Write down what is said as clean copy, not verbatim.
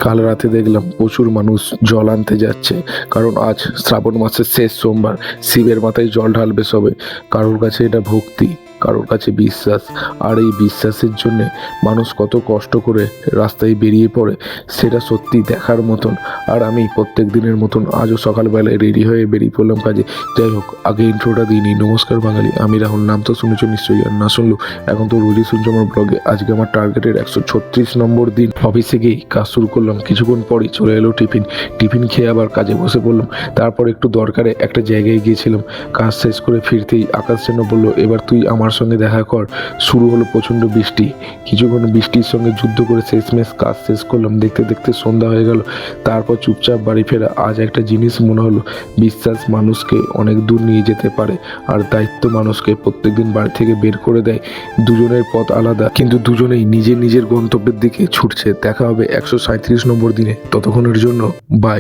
কাল রাতে দেখলাম প্রচুর মানুষ জল আনতে যাচ্ছে, কারণ আজ শ্রাবণ মাসের শেষ সোমবার। শিবের মাথায় জল ঢালবে সবে। কারোর কাছে এটা ভক্তি, কারোর কাছে বিশ্বাস। আর এই বিশ্বাসের জন্যে মানুষ কত কষ্ট করে রাস্তায় বেরিয়ে পড়ে, সেটা সত্যি দেখার মতন। আর আমি প্রত্যেক দিনের মতন আজও সকালবেলায় রেডি হয়ে বেরিয়ে পড়লাম কাজে। যাই হোক, আগে ইন্ট্রোটা দিইনি। নমস্কার বাঙালি, আমি রাহুল। নাম তো শুনেছো নিশ্চয়ই, আর না শুনলেও এখন তো রোজই শুনছো আমার ব্লগে। আজকে আমার টার্গেটের 136 নম্বর দিন। অফিসে গিয়েই কাজ শুরু করলাম। কিছুক্ষণ পরেই চলে এলো টিফিন খেয়ে আবার কাজে বসে পড়লাম। তারপর একটু দরকারে একটা জায়গায় গিয়েছিলাম। কাজ শেষ করে ফিরতেই আকাশ যেন বললো, এবার তুই আমার সঙ্গে দেখা কর। শুরু হলো প্রচণ্ড বৃষ্টি। কিছুক্ষণ বৃষ্টির সঙ্গে যুদ্ধ করে শেষমেশ কাজ শেষ করলাম। দেখতে দেখতে সন্ধ্যা হয়ে গেল। তারপর চুপচাপ বাড়ি ফেরা। আজ একটা জিনিস মনে হলো, বিশ্বাস মানুষকে অনেক দূর নিয়ে যেতে পারে, আর দায়িত্ব মানুষকে প্রত্যেকদিন বাড়ি থেকে বের করে দেয়। দুজনের পথ আলাদা, কিন্তু দুজনেই নিজের নিজের গন্তব্যের দিকে ছুটছে। দেখা হবে 137 নম্বর দিনে। ততক্ষণের জন্য বাই।